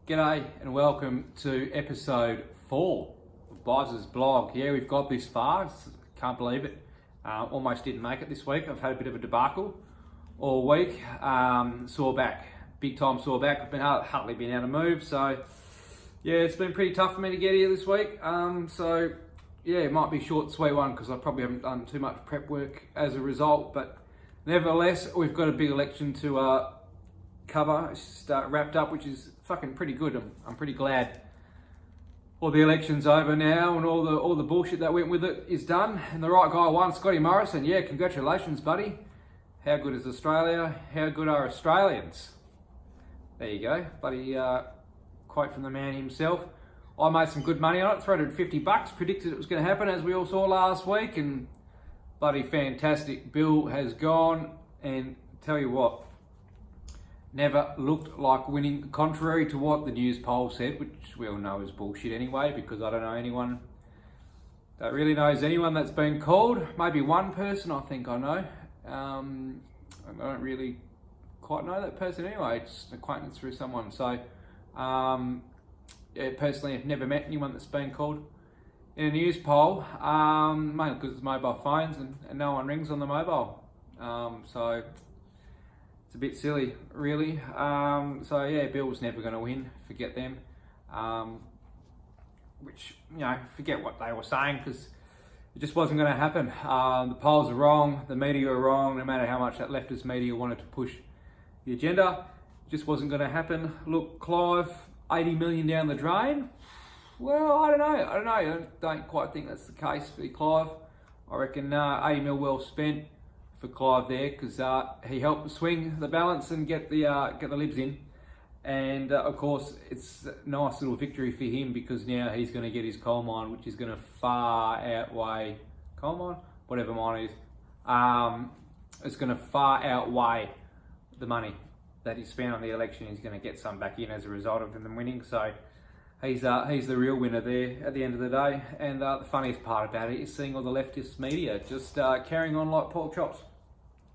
G'day and welcome to episode 4 of Biz's blog. Yeah, we've got this far, can't believe it. Almost didn't make it this week. I've had a bit of a debacle all week. Sore back, big time sore back. I've been hardly been able to move, so yeah, it's been pretty tough for me to get here this week. So yeah, it might be a short sweet one because I probably haven't done too much prep work as a result, but nevertheless, we've got a big election to cover. It's just wrapped up, which is fucking pretty good. I'm pretty glad all the election's over now and all the bullshit that went with it is done and the right guy won, Scotty Morrison. Yeah, congratulations, buddy. How good is Australia? How good are Australians? There you go, buddy. Quote from the man himself. I made some good money on it, $350, predicted it was going to happen as we all saw last week, and bloody fantastic. Bill has gone, and tell you what, never looked like winning, contrary to what the news poll said, which we all know is bullshit anyway, because I don't know anyone that really knows anyone that's been called. Maybe one person I think I know. I don't really quite know that person anyway, it's an acquaintance through someone. So yeah, personally I've never met anyone that's been called in a news poll, mainly because it's mobile phones and no one rings on the mobile. So it's a bit silly, really. So yeah, Bill was never going to win. Forget them. Which, you know, forget what they were saying, because it just wasn't going to happen. The polls are wrong. The media are wrong. No matter how much that leftist media wanted to push the agenda, it just wasn't going to happen. Look, Clive, 80 million down the drain. Well, I don't know. I don't quite think that's the case for Clive. I reckon 80 mil well spent for Clive there, because he helped swing the balance and get the Libs in, and of course it's a nice little victory for him, because now he's going to get his coal mine, which is going to far outweigh whatever mine is. It's going to far outweigh the money that he spent on the election. He's going to get some back in as a result of them winning. So he's the real winner there at the end of the day. And the funniest part about it is seeing all the leftist media just carrying on like pork chops.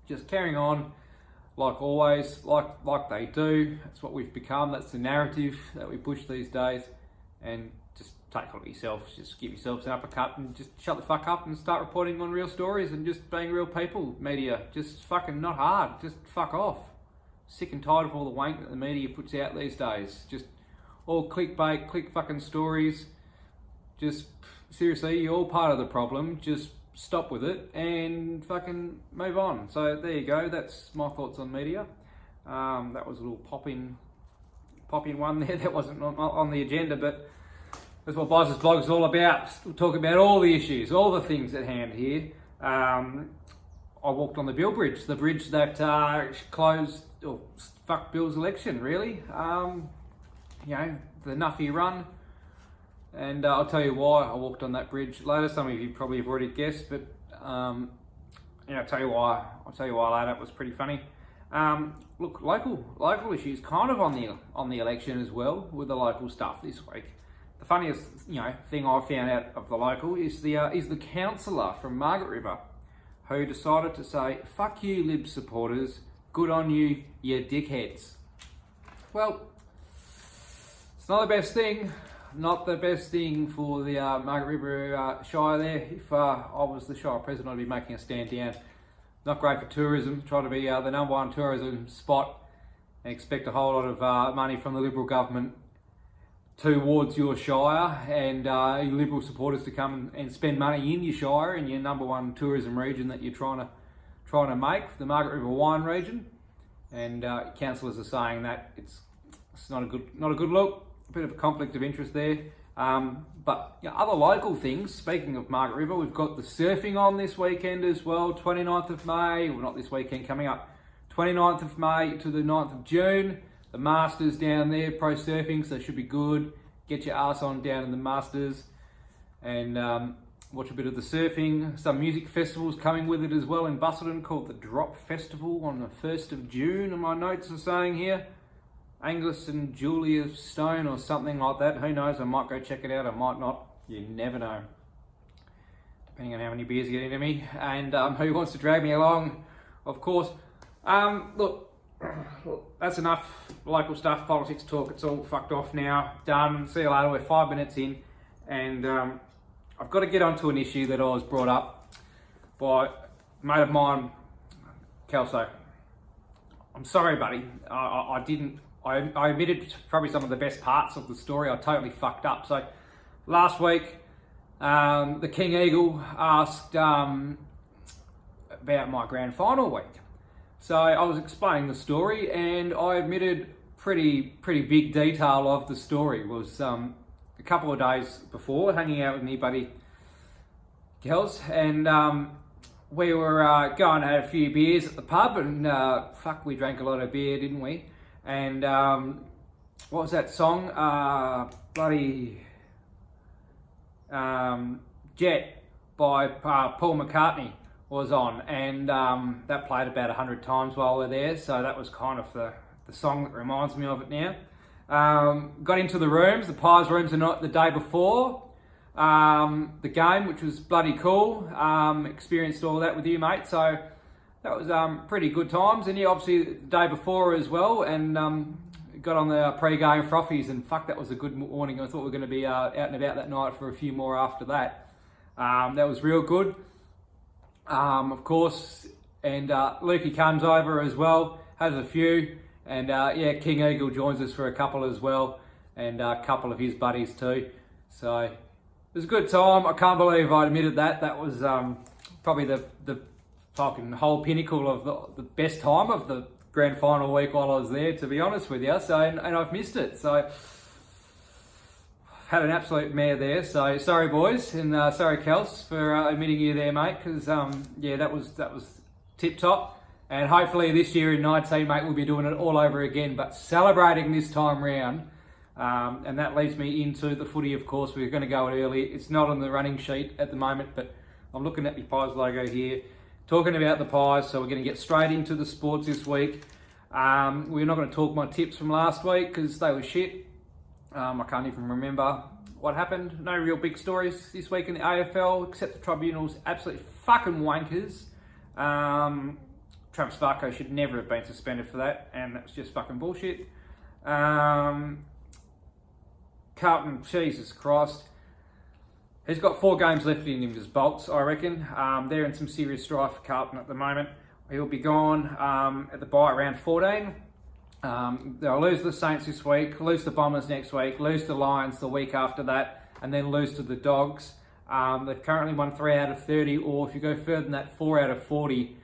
Just carrying on like always, like they do. That's what we've become. That's the narrative that we push these days. And just take it on yourself. Just give yourselves an uppercut and just shut the fuck up and start reporting on real stories and just being real people, media. Just fucking not hard. Just fuck off. Sick and tired of all the wank that the media puts out these days. Just all clickbait, click fucking stories. Just seriously, you're all part of the problem. Just stop with it and fucking move on. So there you go. That's my thoughts on media. That was a little pop-in one there. That wasn't on the agenda, but that's what Biz's blog is all about. We'll talk about all the issues, all the things at hand here. I walked on the Bill Bridge, the bridge that closed or fucked Bill's election, really. You know, the Nuffy run. And I'll tell you why I walked on that bridge later. Some of you probably have already guessed, but yeah, I'll tell you why. I'll tell you why later. It was pretty funny. Look, local issues kind of on the election as well, with the local stuff this week. The funniest, thing I found out of the local is the councillor from Margaret River, who decided to say, "Fuck you, Lib supporters. Good on you, you dickheads." Well, it's not the best thing. Not the best thing for the Margaret River Shire there. If I was the Shire President, I'd be making a stand down. Not great for tourism. Try to be the #1 tourism spot and expect a whole lot of money from the Liberal government towards your Shire, and your Liberal supporters to come and spend money in your Shire and your #1 tourism region that you're trying to make, the Margaret River wine region. And councillors are saying that it's not a good look. A bit of a conflict of interest there. But other local things, speaking of Margaret River, we've got the surfing on this weekend as well, 29th of May, well not this weekend, coming up, 29th of May to the 9th of June. The Masters down there, pro surfing, so it should be good. Get your ass on down in the Masters and watch a bit of the surfing. Some music festivals coming with it as well in Busselton, called the Drop Festival on the 1st of June, and my notes are saying here. Angus and Julia Stone or something like that. Who knows? I might go check it out. I might not. You never know. Depending on how many beers get into me and who wants to drag me along, of course. Look, that's enough local stuff, politics talk. It's all fucked off now. Done. See you later. We're 5 minutes in, and I've got to get onto an issue that I was brought up by a mate of mine, Kelso. I'm sorry, buddy. I didn't. I omitted probably some of the best parts of the story. I totally fucked up. So last week, the King Eagle asked about my grand final week. So I was explaining the story, and I omitted pretty big detail of the story. It was a couple of days before, hanging out with me buddy Kels, and we were going and had a few beers at the pub, and we drank a lot of beer, didn't we? And what was that song? Jet by Paul McCartney was on, and that played about 100 times while we were there, so that was kind of the song that reminds me of it now. Got into the rooms, the Pies rooms the day before the game, which was bloody cool. Experienced all that with you, mate, so that was pretty good times. And yeah, obviously the day before as well, and got on the pre-game frothies, and fuck, that was a good morning. I thought we were going to be out and about that night for a few more after that. That was real good, of course. And Lukey comes over as well, has a few, and yeah, King Eagle joins us for a couple as well, and a couple of his buddies too. So it was a good time. I can't believe I admitted that. That was probably the fucking whole pinnacle of the best time of the grand final week while I was there, to be honest with you. So, and I've missed it. So, had an absolute mare there. So, sorry boys, and sorry Kels for omitting you there, mate. Because yeah, that was tip top. And hopefully this year in 19, mate, we'll be doing it all over again, but celebrating this time round. And that leads me into the footy, of course. We're going to go early. It's not on the running sheet at the moment, but I'm looking at the Pies logo here. Talking about the Pies, so we're going to get straight into the sports this week. We're not going to talk my tips from last week because they were shit. I can't even remember what happened. No real big stories this week in the AFL, except the Tribunals absolute fucking wankers. Travis Varco should never have been suspended for that, and that was just fucking bullshit. Carlton, Jesus Christ. He's got 4 games left in him as bolts, I reckon. They're in some serious strife for Carlton at the moment. He'll be gone at the bye around 14. They'll lose the Saints this week, lose the Bombers next week, lose the Lions the week after that, and then lose to the Dogs. They've currently won 3 out of 30, or if you go further than that, 4 out of 40.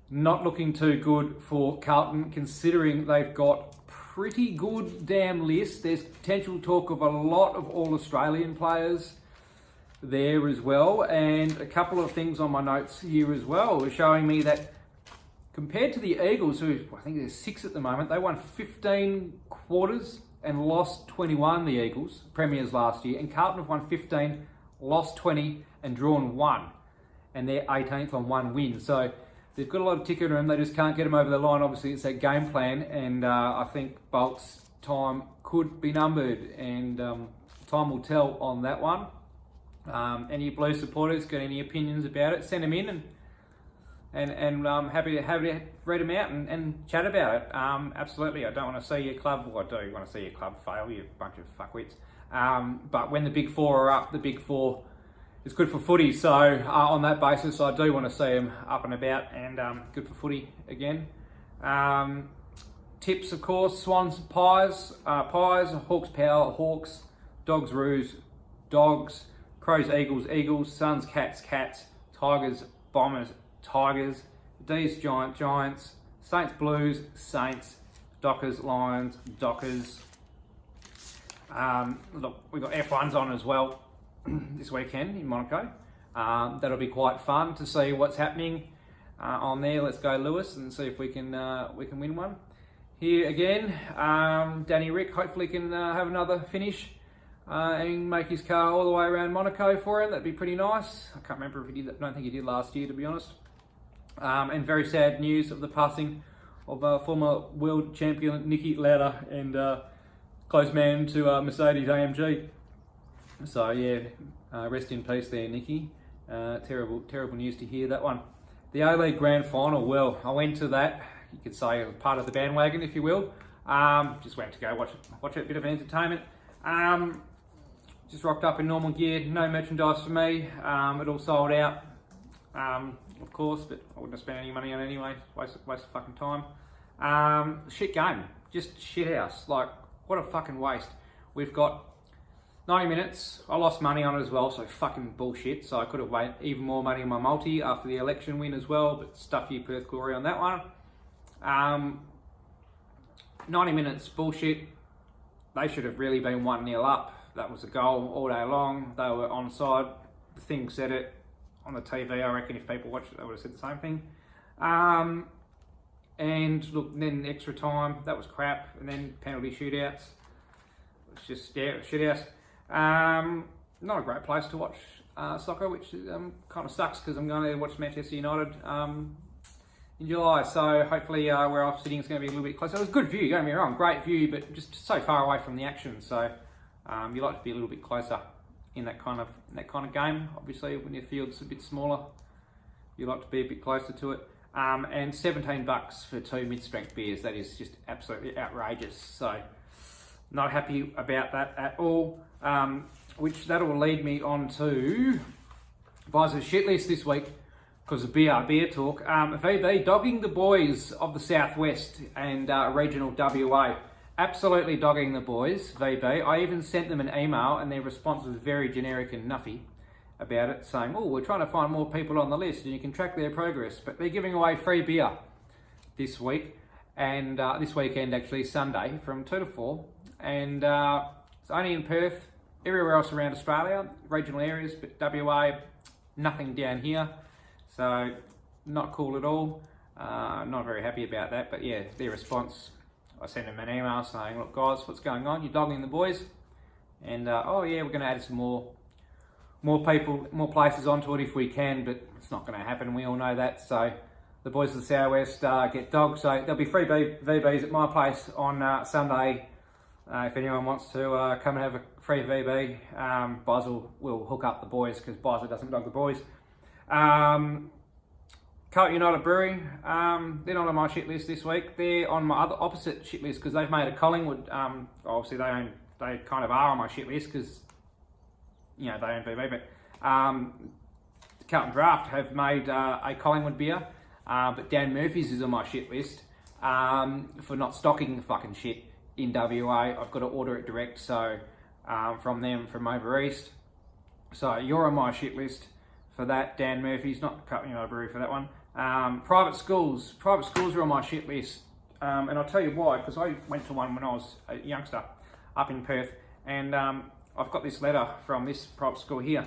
Not looking too good for Carlton, considering they've got pretty good damn list. There's potential talk of a lot of all-Australian players there as well, and a couple of things on my notes here as well are showing me that compared to the Eagles, who I think there's 6 at the moment, they won 15 quarters and lost 21, the Eagles, premiers last year, and Carlton have won 15, lost 20 and drawn 1, and they're 18th on 1 win. So they've got a lot of ticket in them, they just can't get them over the line. Obviously it's that game plan, and I think Bolt's time could be numbered, and time will tell on that one. Any Blue supporters got any opinions about it, send them in, and happy to read them out and chat about it. Absolutely, I don't want to see your club, well, I do want to see your club fail, you bunch of fuckwits. But when the Big Four are up, the Big Four is good for footy. So on that basis, I do want to see them up and about, and good for footy again. Tips, of course: Swans, Pies, Hawks, Power, Hawks, Dogs, Roos, Dogs. Crows, Eagles, Eagles, Suns, Cats, Cats, Tigers, Bombers, Tigers, D's, Giants, Saints, Blues, Saints, Dockers, Lions, Dockers. Look, we've got F1s on as well this weekend in Monaco. That'll be quite fun to see what's happening on there. Let's go Lewis and see if we can win one. Here again, Danny Rick hopefully can have another finish. And make his car all the way around Monaco for him. That'd be pretty nice. I can't remember if he did that. I don't think he did last year, to be honest. And very sad news of the passing of former world champion Niki Lauda, and close man to Mercedes AMG. So yeah, rest in peace there, Niki. Terrible news to hear that one. The A-League Grand Final. Well, I went to that you could say, part of the bandwagon, if you will. Just went to go watch a bit of entertainment. Just rocked up in normal gear, no merchandise for me. It all sold out, of course, but I wouldn't have spent any money on it anyway. Waste of fucking time. Shit game, just shit house. Like, what a fucking waste. We've got 90 minutes. I lost money on it as well, so fucking bullshit. So I could have made even more money on my multi after the election win as well, but stuff you Perth Glory on that one. 90 minutes, bullshit. They should have really been 1-0 up. That was a goal all day long. They were onside. The thing said it on the TV. I reckon if people watched it, they would have said the same thing. And look, then extra time, that was crap. And then penalty shootouts. It's just, yeah, shootouts. Not a great place to watch soccer, which kind of sucks because I'm going to watch Manchester United in July. So hopefully where I'm sitting is going to be a little bit closer. It was a good view, don't get me wrong, great view, but just so far away from the action. So you like to be a little bit closer in that kind of game. Obviously, when your field's a bit smaller, you like to be a bit closer to it. And $17 for 2 mid-strength beers. That is just absolutely outrageous. So not happy about that at all. Which that'll lead me on to Buys' shit list this week because of beer talk. VB dogging the boys of the Southwest and regional WA. Absolutely dogging the boys, VB. I even sent them an email and their response was very generic and nuffy about it, saying, oh, we're trying to find more people on the list and you can track their progress. But they're giving away free beer this week and this weekend, actually, Sunday from 2 to 4. And it's only in Perth, everywhere else around Australia, regional areas, but WA, nothing down here. So not cool at all. Not very happy about that. But yeah, their response, I sent them an email saying, look guys, what's going on? You're dogging the boys. And oh yeah, we're going to add some more people, more places onto it if we can, but it's not going to happen. We all know that. So the boys of the Southwest get dogged. So there'll be free VBs at my place on Sunday. If anyone wants to come and have a free VB, Buzzle will hook up the boys because Buzzle doesn't dog the boys. Carlton United Brewery, they're not on my shit list this week. They're on my other opposite shit list because they've made a Collingwood. Obviously, they kind of are on my shit list because they own VB. But Carlton Draft have made a Collingwood beer, but Dan Murphy's is on my shit list for not stocking the fucking shit in WA. I've got to order it direct, so from them from over east. So you're on my shit list for that. Dan Murphy's, not Carlton United Brewery for that one. Private schools are on my shit list, and I'll tell you why, because I went to one when I was a youngster up in Perth, and I've got this letter from this private school here,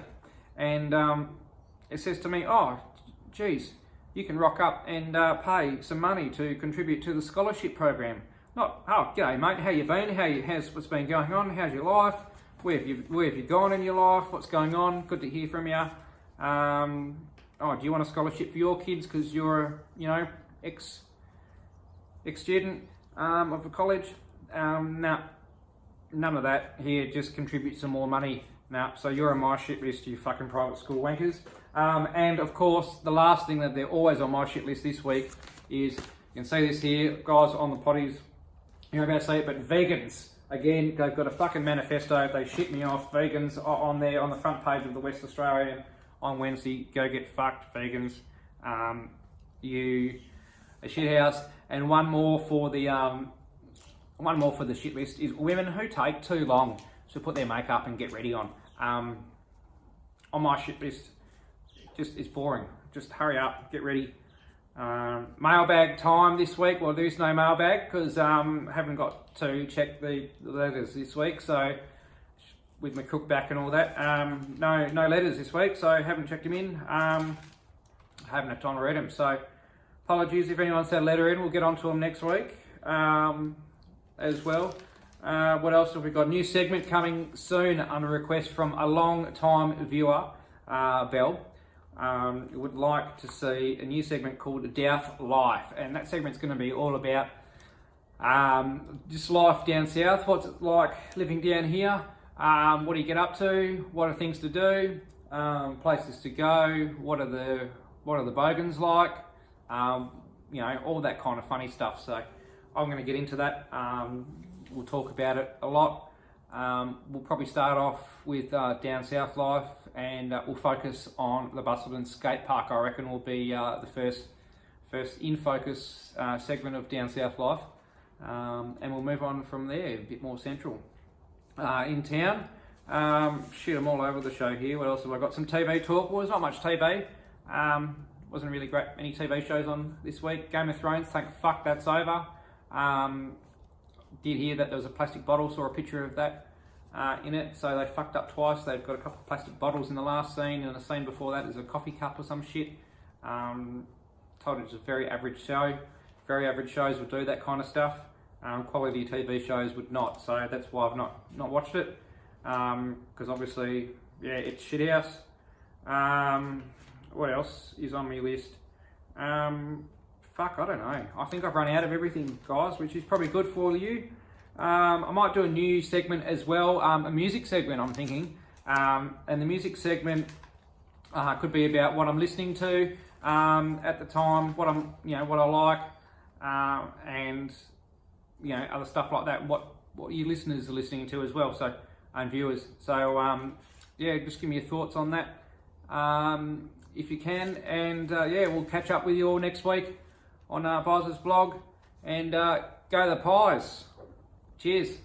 and it says to me, oh geez, you can rock up and pay some money to contribute to the scholarship program. Not, oh g'day mate, how you been, how's what's been going on, how's your life, where have you gone in your life, what's going on, good to hear from you. Oh, do you want a scholarship for your kids because you're ex-student of the college? No, none of that here, just contribute some more money. No, so you're on my shit list, you fucking private school wankers. And of course, the last thing that they're always on my shit list this week is, you can see this here, guys on the potties, you're about to say it, but vegans. Again, they've got a fucking manifesto, they shit me off. Vegans are on there on the front page of the West Australian on Wednesday. Go get fucked, vegans. You a shithouse. And one more for the shit list is women who take too long to put their makeup and get ready on. On my shit list, just it's boring. Just hurry up, get ready. Mailbag time this week. Well, there's no mailbag because haven't got to check the letters this week. So with my cook back and all that, no letters this week. So haven't checked them in. Haven't had time to read them. So apologies if anyone sent a letter in. We'll get onto them next week as well. What else have we got? New segment coming soon under request from a long time viewer, Belle. Would like to see a new segment called Doubt Life, and that segment's going to be all about just life down south. What's it like living down here? What do you get up to? What are things to do? Places to go? What are the bogans like? you know, all that kind of funny stuff. So I'm going to get into that. We'll talk about it a lot. We'll probably start off with Down South life, and we'll focus on the Busselton Skate Park. I reckon will be the first in focus segment of Down South life, and we'll move on from there, a bit more central. In town, shit, I'm all over the show here. What else have I got? Some TV talk. Well, there's not much TV. Wasn't really many TV shows on this week. Game of Thrones, thank fuck that's over. Did hear that there was a plastic bottle, saw a picture of that in it, so they fucked up twice. They've got a couple of plastic bottles in the last scene, and the scene before that is a coffee cup or some shit. Told it's a very average show. Very average shows would do that kind of stuff. Quality TV shows would not, so that's why I've not watched it, because obviously, yeah, it's shit house. What else is on my list? Fuck, I don't know. I think I've run out of everything, guys, which is probably good for you. I might do a new segment as well, a music segment, I'm thinking. And the music segment could be about what I'm listening to at the time, what I like, and you know, other stuff like that. What you listeners are listening to as well, so and viewers. So yeah, just give me your thoughts on that if you can, and yeah, we'll catch up with you all next week on Pies' blog, and go the Pies. Cheers.